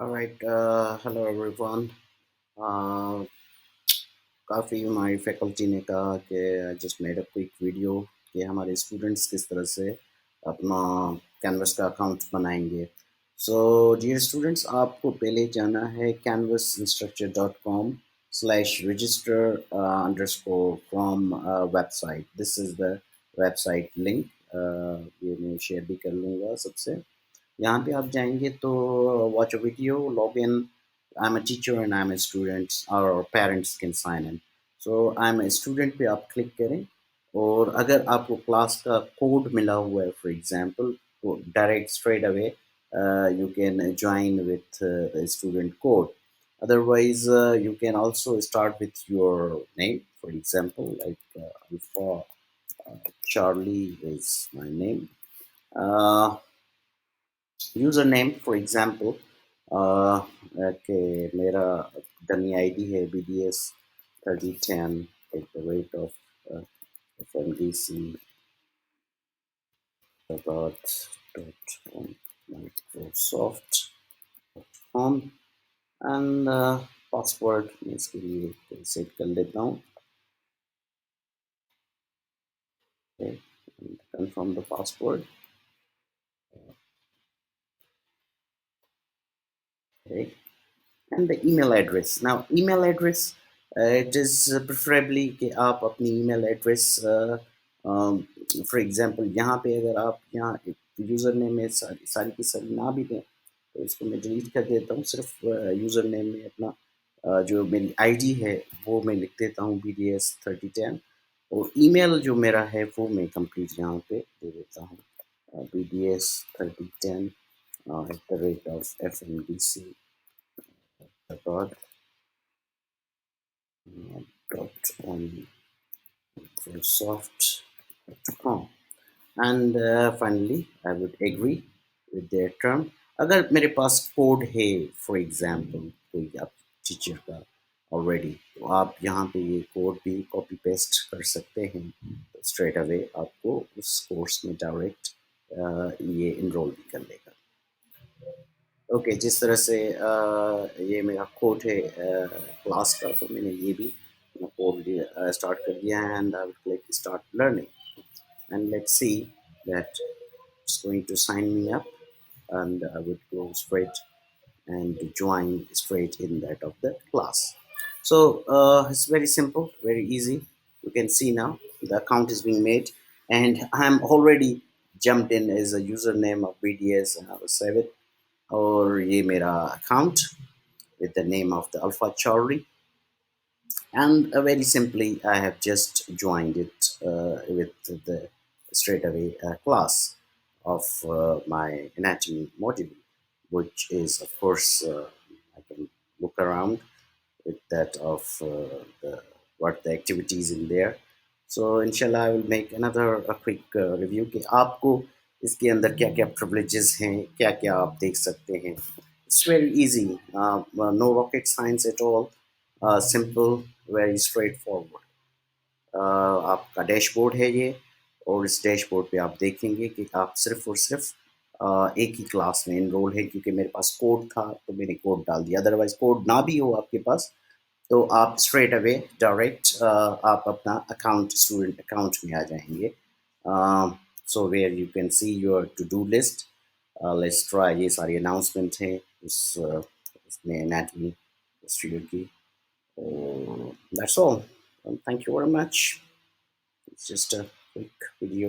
All right. Hello everyone. Uh, काफ़ी हमारी faculty ने कहा कि just made a quick video कि हमारे स्टूडेंट्स किस तरह से अपना कैनवस का अकाउंट बनाएंगे। सो डियर स्टूडेंट्स, आपको पहले जाना है canvasinstructure.com slash register underscore from website. This is the website link. ये मैं शेयर भी कर लूँगा सबसे। यहाँ पे आप जाएँगे तो watch a video, log in, I am a teacher and I am a student, और parents can sign in. So I am a student पे आप क्लिक करें, और अगर आपको क्लास का कोड मिला हुआ है फॉर एग्जांपल, तो direct straight away you can join with student code. Otherwise, you can also start with your name. For example, like Alpha Charlie is my name. Uh, Username, for example, कि मेरा dummy ID है bds@microsoft.com, and password मैं इसके लिए set कर लेता हूँ। Okay, and confirm the password. Okay, and the email address. Now email address, it is preferably कि आप अपनी email address, for example, यहाँ पे अगर आप यहाँ यूज़र नेम में सारी की सारी ना भी दें, तो इसको मैं डिलीट कर देता हूँ। सिर्फ यूज़र नेम में अपना जो मेरी आईडी है वो मैं लिख देता हूँ BDS3010, और ईमेल जो मेरा है वो मैं कंप्लीट यहाँ पे दे देता हूँ BDS3010 @FMDC dot dot on Microsoft.com, and finally I would agree with their term। अगर मेरे पास कोड है फॉर एग्जांपल कोई आप टीचर का ऑलरेडी, तो आप यहाँ पे ये कोड भी कॉपी पेस्ट कर सकते हैं, तो स्ट्रेट अवे आपको उस कोर्स में डायरेक्ट ये इनरोल भी कर लेगा। ओके, जिस तरह से ये मेरा कोड है क्लास का, तो मैंने ये भी अपना कोड स्टार्ट कर दिया है, and I will click start learning, and let's see that it's going to sign me up, and I would go straight and join straight in that of the class. So it's very simple, very easy. You can see now the account is being made, and I'm already jumped in as a username of BDS, and I will save it, और ये मेरा account with the name of the Alpha Charlie, and very simply I have just joined it with the straight away class of my anatomy module, which is of course I can look around with that of the what the activities in there. So inshallah I will make another a quick review कि आपको इसके अंदर क्या क्या privileges हैं, क्या क्या आप देख सकते हैं। It's very easy, no rocket science at all, simple, very straightforward। आपका डैशबोर्ड है ये, और इस डैशबोर्ड पे आप देखेंगे कि आप सिर्फ और सिर्फ एक ही क्लास में इनरोल है, क्योंकि मेरे पास कोड था तो मैंने कोड डाल दिया। अदरवाइज कोड ना भी हो आपके पास, तो आप स्ट्रेट अवे डायरेक्ट आप अपना अकाउंट स्टूडेंट अकाउंट में आ जाएंगे। So where you can see your to do list. Let's try, ये सारी अनाउंसमेंट है उस उसमें एनाटमी स्टूडियो की। That's all, thank you very much. It's just a quick video.